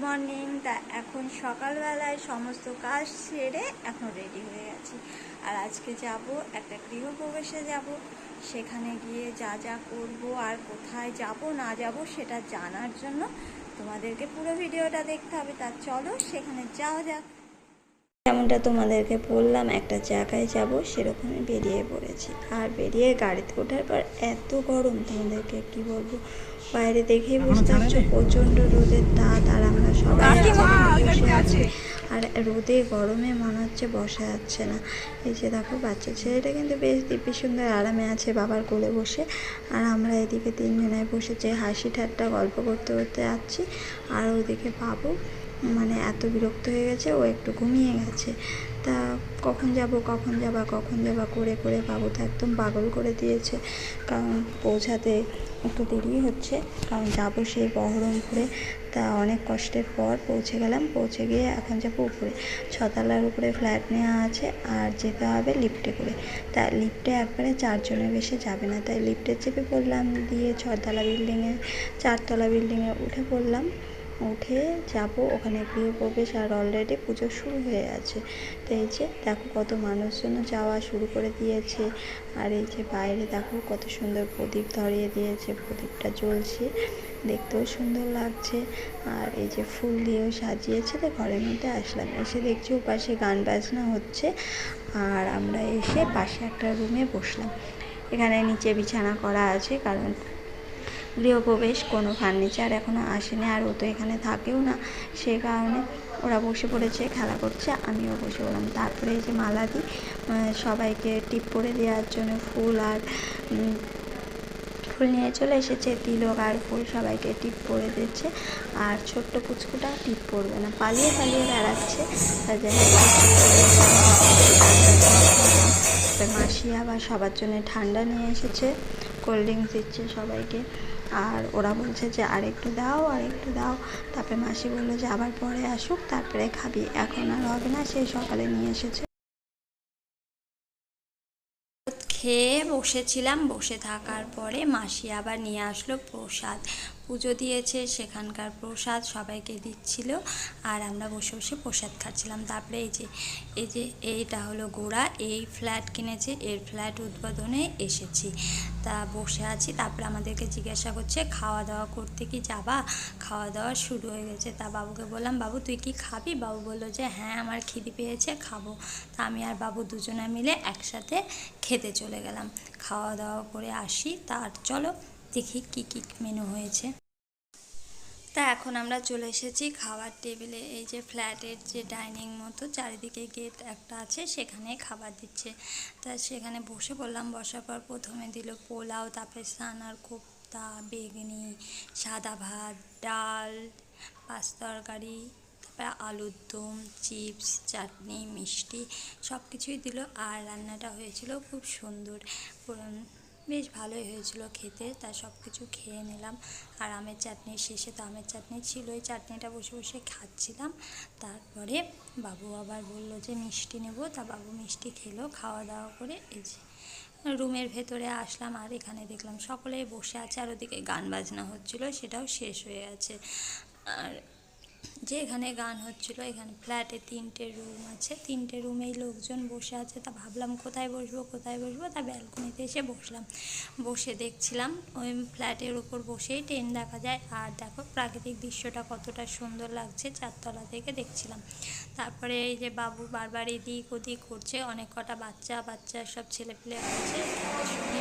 Morning. তা এখন সকালবেলায় সমস্ত কাজ সেরে এখন রেডি হয়ে গেছি। আর আজকে যাব একটা গৃহপ্রবেশে যাব। সেখানে গিয়ে যা যা করব আর কোথায় যাব না যাব সেটা জানার জন্য তোমাদেরকে পুরো ভিডিওটা দেখতে হবে। তা চলো সেখানে যাওয়া যাক। যেমনটা তোমাদেরকে বললাম একটা জায়গায় যাব, সেরকমই বেরিয়ে পড়েছি। আর বেরিয়ে গাড়িতে ওঠার পর এত গরম, তোমাদেরকে কি বলবো, বাইরে দেখেই বুঝতে পারছো প্রচণ্ড রোদের তাপ। আর আমরা সবাই বসে আছি আর রোদে গরমে মনে হচ্ছে বসা যাচ্ছে না। এই যে দেখো বাচ্চা ছেলেটা কিন্তু বেশ দিব্যি সুন্দর আরামে আছে বাবার কোলে বসে। আর আমরা এদিকে তিনজনায় বসেছে হাসি ঠাট্টা গল্প করতে করতে যাচ্ছি। আর ওদিকে বাবু মানে এত বিরক্ত হয়ে গেছে, ও একটু ঘুমিয়ে গেছে। তা কখন যাবা করে করে বাবু তো একদম পাগল করে দিয়েছে। কারণ পৌঁছাতে একটু দেরি হচ্ছে, কারণ যাবো সেই বহরমপুরে। তা অনেক কষ্টের পর পৌঁছে গেলাম। পৌঁছে গিয়ে এখন যাবো উপরে, 6তলার উপরে ফ্ল্যাট নেওয়া আছে আর যেতে হবে লিফটে করে। তা লিফটে একবারে 4 জনের বেশি যাবে না, তাই লিফটে চেপে পড়লাম, দিয়ে 6তলা বিল্ডিংয়ে 4তলা বিল্ডিংয়ে উঠে পড়লাম। উঠে যাব ওখানে গৃহপ্রবেশ। আর অলরেডি পুজো শুরু হয়ে আছে। তো এই যে দেখো কত মানুষজন যাওয়া শুরু করে দিয়েছে। আর এই যে বাইরে দেখো কত সুন্দর প্রদীপ ধরিয়ে দিয়েছে, প্রদীপটা জ্বলছে, দেখতেও সুন্দর লাগছে। আর এই যে ফুল দিয়েও সাজিয়েছে। তো ঘরের মধ্যে আসলাম, এসে দেখছি ওপাশে গান বাজনা হচ্ছে। আর আমরা এসে পাশে একটা রুমে বসলাম। এখানে নিচে বিছানা করা আছে, কারণ গৃহপ্রবেশ কোনো ফার্নিচার এখনও আসেনি। আর ও তো এখানে থাকেও না, সে কারণে ওরা বসে পড়েছে, খেলা করছে, আমিও বসে পড়লাম। তারপরে এই যে মালা দিই সবাইকে টিপ করে দেওয়ার জন্য ফুল আর ফুল নিয়ে চলে এসেছে। তিলক আর ফুল সবাইকে টিপ পরে দিচ্ছে। আর ছোট্ট পুচকুটা টিপ পরবে না, পালিয়ে পালিয়ে বেড়াচ্ছে। মাসি আবার সবার জন্য ঠান্ডা নিয়ে এসেছে, কোল্ড ড্রিঙ্কস দিচ্ছে সবাইকে। আর ওরা বলছে যে আরেকটু দাও আরেকটু দাও। তারপরে মাসি বললো যে আবার পরে আসুক তারপরে খাবি, এখন আর হবে না, সেই সকালে নিয়ে এসেছে। খেয়ে বসেছিলাম, বসে থাকার পরে মাসি আবার নিয়ে আসলো প্রসাদ। পুজো দিয়েছে, সেখানকার প্রসাদ সবাইকে দিচ্ছিল। আর আমরা বসে বসে প্রসাদ খাচ্ছিলাম। তারপরে এইটা হলো গোড়া, এই ফ্ল্যাট কিনেছে, এর ফ্ল্যাট উদ্বোধনে এসেছি। তা বসে আছি। তারপরে আমাদেরকে জিজ্ঞাসা করছে খাওয়া দাওয়া করতে কি যাবা। খাওয়া দাওয়া শুরু হয়ে গেছে। তা বাবুকে বললাম, বাবু তুই কি খাবি? বাবু বললো যে হ্যাঁ আমার খিদে পেয়েছে, খাবো। তা আমি আর বাবু দুজনে মিলে একসাথে খেতে চলে গেলাম। খাওয়া দাওয়া করে আসি। তার চলো দেখি কি কি মেনু হয়েছে। তা এখন আমরা চলে এসেছি খাবার টেবিলে। এই যে ফ্ল্যাটের যে ডাইনিং মতো চারিদিকে গেট একটা আছে, সেখানে খাবার দিচ্ছে। তা সেখানে বসে পড়লাম। বসার পর প্রথমে দিল পোলাও, তারপরে সানার কোপ্তা, বেগুনি, সাদা ভাত, ডাল, পাঁচ তরকারি, তারপরে আলুর দম, চিপস, চাটনি, মিষ্টি সব কিছুই দিল। আর রান্নাটা হয়েছিল খুব সুন্দর, বেশ ভালোই হয়েছিল খেতে। তা সব কিছু খেয়ে নিলাম। আর আমের চাটনি শেষে তো আমের চাটনি ছিল, ওই চাটনিটা বসে বসে খাচ্ছিলাম। তারপরে বাবু আবার বললো যে মিষ্টি নেব। তা বাবু মিষ্টি খেলো। খাওয়া দাওয়া করে এই যে রুমের ভেতরে আসলাম। আর এখানে দেখলাম সকলেই বসে আছে, আর ওদিকে গান বাজনা হচ্ছিলো, সেটাও শেষ হয়ে আছে। আর যে এখানে গান হচ্ছিলো, এখানে ফ্ল্যাটে 3টে রুম আছে, 3টে রুমেই লোকজন বসে আছে। তা ভাবলাম কোথায় বসবো। তা ব্যালকনিতে এসে বসলাম। বসে দেখছিলাম ওই ফ্ল্যাটের উপর বসেই ট্রেন দেখা যায়। আর দেখো প্রাকৃতিক দৃশ্যটা কতটা সুন্দর লাগছে, 4তলা থেকে দেখছিলাম। তারপরে এই যে বাবু বারবার এদিক ওদিক করছে, অনেক কটা বাচ্চা সব ছেলেপিলে আছে, তাদের সঙ্গে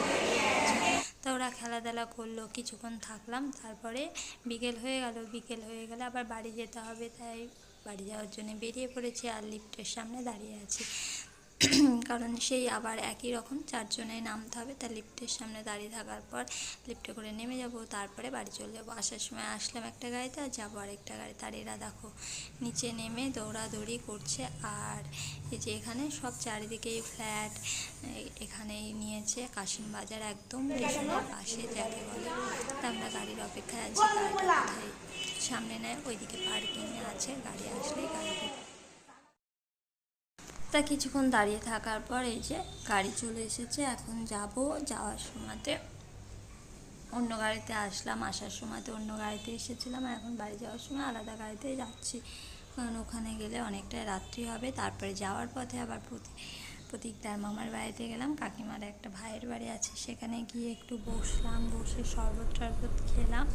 তা ওরা খেলাধুলা করলো, কিছুক্ষণ থাকলাম। তারপরে বিকেল হয়ে গেলে আবার বাড়ি যেতে হবে, তাই বাড়ি যাওয়ার জন্য বেরিয়ে পড়েছি। আর লিফটের সামনে দাঁড়িয়ে আছি, কারণ সেই আবার একই রকম 4 জনেই নামতে হবে। তাই লিফটের সামনে দাঁড়িয়ে থাকার পর লিফটে করে নেমে যাব, তারপরে বাড়ি চলে যাবো। আসার সময় আসলাম একটা গাড়িতে, আর যাবো আরেকটা গাড়ি। তার এরা দেখো নিচে নেমে দৌড়াদৌড়ি করছে। আর এই যে এখানে সব চারিদিকেই ফ্ল্যাট, এখানেই নিয়েছে কাশিম বাজার, একদম স্টেশনের পাশে যাকে বলে। তা আমরা গাড়ির অপেক্ষায় আছি, গাড়িটা কোথায় সামনে নেয়, ওইদিকে পার্কিংয়ে আছে, গাড়ি আসলেই গাড়িতে। তা কিছুক্ষণ দাঁড়িয়ে থাকার পর এই যে গাড়ি চলে এসেছে। এখন যাওয়ার সময়তে অন্য গাড়িতে আসলাম, আসার সময় তো অন্য গাড়িতে এসেছিলাম, আর এখন বাড়ি যাওয়ার সময় আলাদা গাড়িতে যাচ্ছি, কারণ ওখানে গেলে অনেকটাই রাত্রি হবে। তারপরে যাওয়ার পথে আবার প্রতীকদার মামার বাড়িতে গেলাম, কাকিমার একটা ভাইয়ের বাড়ি আছে, সেখানে গিয়ে একটু বসলাম, বসে শরবত টরবত খেলাম,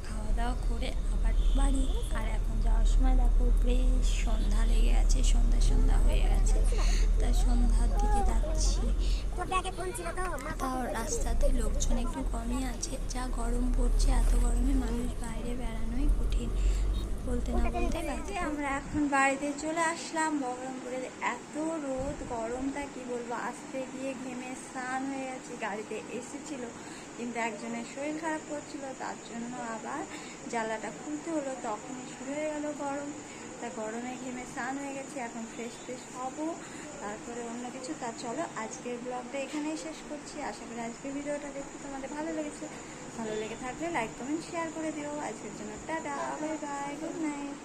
খাওয়া দাওয়া করে আবার বাড়ি। আর এখন যাওয়ার সময় দেখো বেশ সন্ধ্যা লেগে গেছে, সন্ধ্যা সন্ধ্যা হয়ে গেছে, তাই সন্ধ্যার দিকে যাচ্ছি। তাও রাস্তাতে লোকজন একটু কমই আছে, যা গরম পড়ছে, এত গরমে মানুষ বাইরে বেড়ানোই কঠিন। বলতে না বলতে বাড়িতে আমরা এখন বাড়িতে চলে আসলাম। বহরমপুরে এত রোদ, গরমটা কি বলবো, আসতে গিয়ে ঘেমে স্নান হয়ে গেছে। গাড়িতে এসেছিল, কিন্তু একজনের শরীর খারাপ করছিল, তার জন্য আবার জ্বালাটা খুলতে হলো, তখনই শুরু হয়ে গেল গরম। তা গরমে ঘেমে স্নান হয়ে গেছে, এখন ফ্রেশ ফ্রেশ হবো, তারপরে অন্য কিছু। তা চলো আজকের ব্লগটা এখানেই শেষ করছি। আশা করি আজকের ভিডিওটা দেখতে তোমাদের ভালো লেগেছে। ভালো লেগে থাকলে লাইক কমেন্ট শেয়ার করে দিও। আজকের জন্য tata, bye bye, good night.